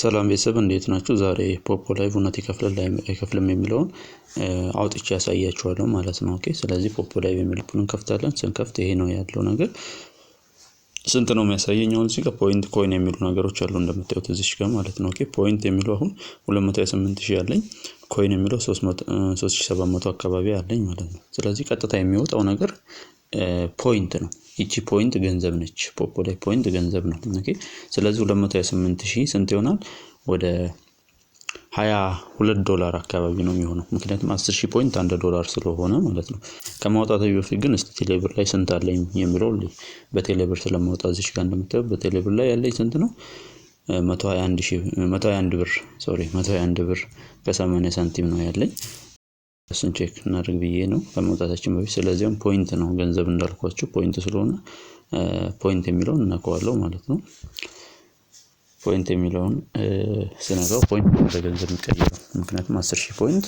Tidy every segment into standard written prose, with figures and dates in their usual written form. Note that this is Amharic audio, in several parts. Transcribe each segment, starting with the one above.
ሰላም ቤተሰብ እንዴት ናችሁ? ዛሬ ፖፖ ላይ እውነት ይከፍላል አይከፍልም የሚለውን አውጥቼ ያሳያችኋለሁ ማለት ነው። ኦኬ ስለዚህ ፖፖ ላይ የሚልኩን ከፍታለን። ስንከፍት ይሄ ነው ያለው ነገር ስንት ነው የሚያሳየኝ? አሁን እዚህ ጋር ፖይንት ኮይን የሚሉ ነገሮች አሉ እንደምታዩት እዚህ ጋር ማለት ነው። ኦኬ ፖይንት የሚለው አሁን 228000 አለኝ። ኮይን የሚለው 3700 አካባቢ አለኝ ማለት ነው። ስለዚህ ቀጥታ የሚወጣው ነገር ፖይንት ነው። እቺ ፖይንት ገንዘብ ነች። ፖፖ ላይ ፖይንት ገንዘብ ነው። ኦኬ ስለዚህ 228000 ስንት ይሆናል? ወደ $22 አካባቢ ነው የሚሆነው። ምክንያቱም 10000 ፖይንት $1 ስለሆነ ማለት ነው። ከማውጣቱ በፊት ግን እስቲ ቴሌብር ላይ ስንት አለኝ የሚለው በቴሌብር ስለማውጣት እዚህ ጋር እንደምታዩት በቴሌብር ላይ ያለኝ ስንት ነው? 121 ብር 121 ብር ከ80 ሳንቲም ነው ያለኝ። እሱን ቼክ እናድርግ ብዬ ነው ከመውጣታችን በፊት። ስለዚህ ፖይንት ነው ገንዘብ እንዳልኳችሁ ፖይንት ስለሆነ ፖይንት የሚለውን እናውቀዋለሁ ማለት ነው። ፖይንት የሚለውን ስነካው ፖይንት ወደ ገንዘብ ይቀየራል። ምክንያቱም 10000 ፖይንት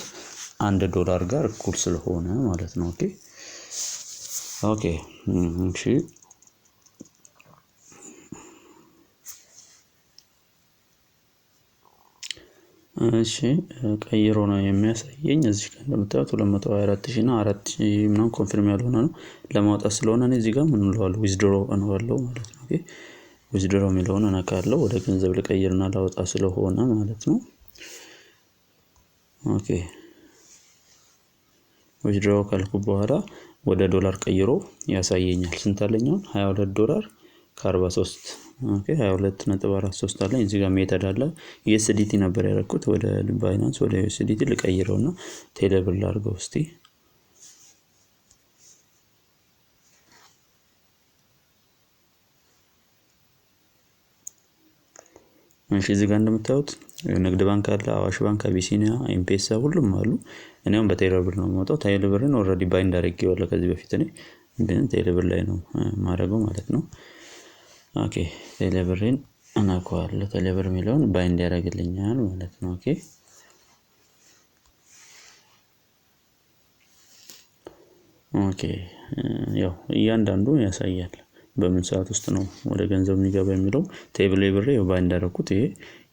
$1 ጋር እኩል ስለሆነ ማለት ነው። ኦኬ እሺ ቀይሮ ነው የሚያሳየኝ። እዚህ ጋር እንደምታዩት 224000 እና 4000 ምናምን ኮንፊርም ያልሆነ ነው ለማውጣት ስለሆነ እኔ እዚህ ጋር ምን እንለዋለሁ ዊዝድሮ እንለዋለሁ ማለት ነው። ኦኬ ዊዝድሮ የሚለውን እነካለሁ ወደ ገንዘብ ልቀይርና ላውጣ ስለሆነ ማለት ነው። ኦኬ ዊዝድሮ ካልኩ በኋላ ወደ ዶላር ቀይሮ ያሳየኛል። ስንት አለኝ አሁን? $22 ከ43 ኦኬ 22.43 አለኝ። እዚህ ጋር ሜተድ አለ። USDT ነበር ያደረኩት ወደ ባይናንስ ወደ USDT ልቀይረውና ቴሌብር ላድርገው እስቲ። እዚህ ጋር እንደምታዩት ንግድ ባንክ አለ፣ አዋሽ ባንክ፣ አቢሲኒያ፣ ኤምፔሳ ሁሉም አሉ። እኔም በቴሌብር ነው የማወጣው። ቴሌብርን ኦልሬዲ ባይንድ አድርጌዋለሁ ከዚህ በፊት እኔ ግን ቴሌብር ላይ ነው ማድረገው ማለት ነው። ኦኬ ቴሌብርን አናውቀዋለሁ። ቴሌብር የሚለውን ባይንድ ያደርግልኛል ማለት ነው። ኦኬ ያው እያንዳንዱ ያሳያል በምን ሰዓት ውስጥ ነው ወደ ገንዘብ የሚገባ የሚለው። ቴሌብር ላይ ባይንድ አደረኩት። ይሄ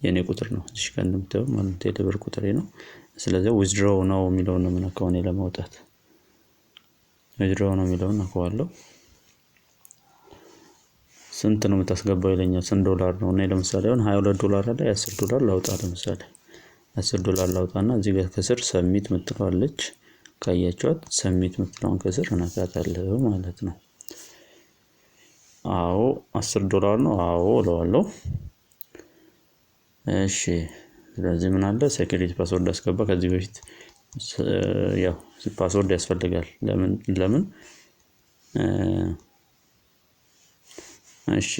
የኔ ቁጥር ነው እዚህ ጋር እንደምታዩት ማለት ቴሌብር ቁጥሬ ነው። ስለዚህ ዊዝድሮው ነው የሚለውን ነው የምነካው እኔ ለማውጣት። ዊዝድሮው ነው የሚለውን ነካዋለሁ። ስንት ነው የምታስገባው ይለኛል። ስንት ዶላር ነው? እኔ ለምሳሌ አሁን $22 አለ። $10 ላውጣ። ለምሳሌ $10 ላውጣና እዚህ ጋር ከስር ሰሚት ምትለዋለች ካያችኋት ሰሚት ምትለውን ከስር እነካታለሁ ማለት ነው። አዎ $10 ነው። አዎ እለዋለሁ። እሺ ስለዚህ ምን አለ ሴኩሪቲ ፓስወርድ አስገባ። ከዚህ በፊት ያው ፓስወርድ ያስፈልጋል። ለምን እሺ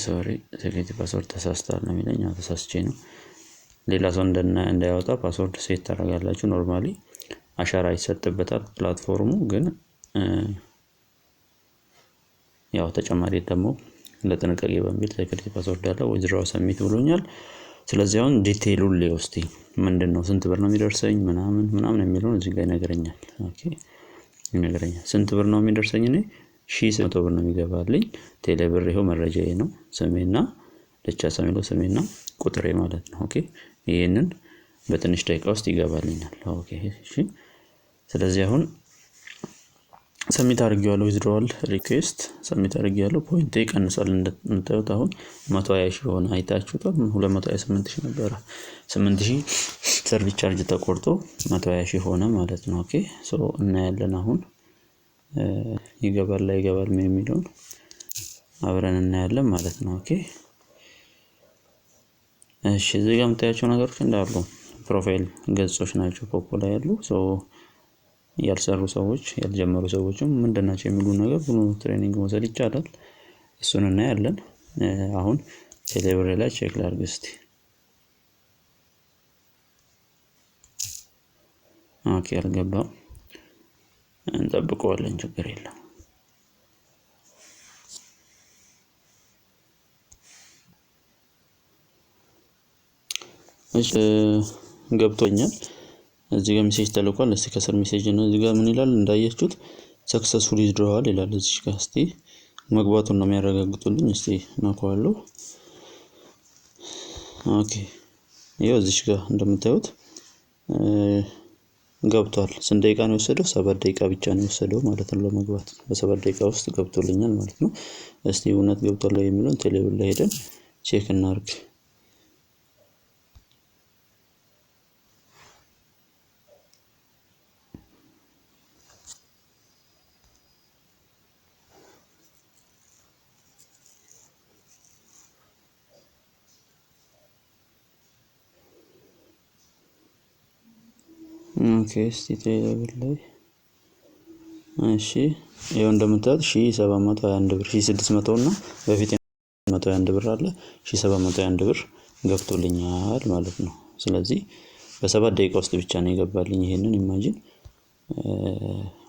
ሶሪ ሴኩሪቲ ፓስወርድ ተሳስቷል ነው የሚለኝ። ተሳስቼ ነው። ሌላ ሰው እንዳያወጣ ፓስወርድ ሴት ታደርጋላችሁ። ኖርማሊ አሻራ ይሰጥበታል ፕላትፎርሙ ግን ያው ተጨማሪ ደግሞ ለጥንቃቄ በሚል ሴኩሪቲ ፓስወርድ አለ። ዊዝድሮ ሰሚት ብሎኛል። ስለዚህ አሁን ዲቴይሉን ለውስቲ ምንድነው ስንት ብር ነው የሚደርሰኝ ምናምን የሚለውን እዚህ ጋር ይነግረኛል። ኦኬ ይነግረኛል ስንት ብር ነው የሚደርሰኝ። እኔ 1800 ብር ነው የሚገባልኝ። ቴሌብር ይሄው መረጃዬ ነው። ስሜና ደቻሳ የሚለው ስሜና ቁጥሬ ማለት ነው። ኦኬ ይሄንን በትንሽ ደቂቃ ውስጥ ይገባልኛል። ኦኬ እሺ ስለዚህ አሁን ሰሚት አድርጌዋለሁ። ዊዝድሮዋል ሪኩዌስት ሰሚት አድርጌዋለሁ። ፖይንት ይቀንሳል እንደምታዩት አሁን 120000 ሆነ። አይታችሁታል 228000 ነበር። 8000 ሰርቪስ ቻርጅ ተቆርጦ 120000 ሆነ ማለት ነው። ኦኬ እናያለን አሁን ይገባል ላይ ይገባል የሚለውን አብረን እናያለን ማለት ነው። ኦኬ እሺ እዚህ ጋር የምታያቸው ነገሮች እንዳሉ ፕሮፋይል ገጾች ናቸው ፖፖ ላይ ያሉ። ያልሰሩ ሰዎች ያልጀመሩ ሰዎችም ምንድናቸው የሚሉ ነገር ብሎ ትሬኒንግ መውሰድ ይቻላል። እሱን እናያለን። አሁን ቴሌብር ላይ ቼክ ላድርግ እስቲ። ኦኬ አልገባም። እንጠብቀዋለን ችግር የለም። እሺ ገብቶኛል። እዚህ ጋር ሜሴጅ ተልኳል። እስቲ ከስር ሜሴጅ ነው እዚህ ጋር ምን ይላል እንዳያችሁት ሰክሰስፉሊ ዊዝድሮዋል ይላል። እዚህ ጋር እስቲ መግባቱን ነው የሚያረጋግጡልኝ። እስቲ ነካዋለሁ። ኦኬ ይኸው እዚች ጋር እንደምታዩት ገብቷል። ስንት ደቂቃ ነው የወሰደው? 7 ደቂቃ ብቻ ነው የወሰደው ማለት ነው ለመግባት። በ7 ደቂቃ ውስጥ ገብቶልኛል ማለት ነው። እስቲ እውነት ገብቷል የሚለውን ቴሌብር ላይ ሄደን ቼክ እናድርግ። ኦኬ እስቲ ቴሌብር ላይ እሺ ይኸው እንደምታዩት 1721 ብር 1600 እና በፊት 121 ብር አለ 1721 ብር ገብቶልኛል ማለት ነው። ስለዚህ በ7 ደቂቃ ውስጥ ብቻ ነው የገባልኝ። ይሄንን ኢማጂን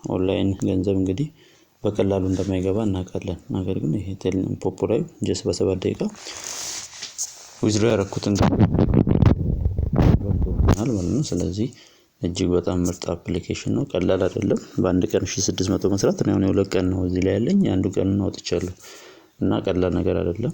ኦንላይን ገንዘብ እንግዲህ በቀላሉ እንደማይገባ እናውቃለን። ነገር ግን ይሄ ፖፖ ላይ ጀስት በ7 ደቂቃ ዊዝድሮ ያደረኩትን ገብቶልኛል ማለት ነው። ስለዚህ እጅግ በጣም ምርጥ አፕሊኬሽን ነው። ቀላል አይደለም። በአንድ ቀን 1600 መስራት ነው። የሁለት ቀን ነው እዚህ ላይ ያለኝ። አንዱ ቀን አውጥቻለሁ እና ቀላል ነገር አይደለም።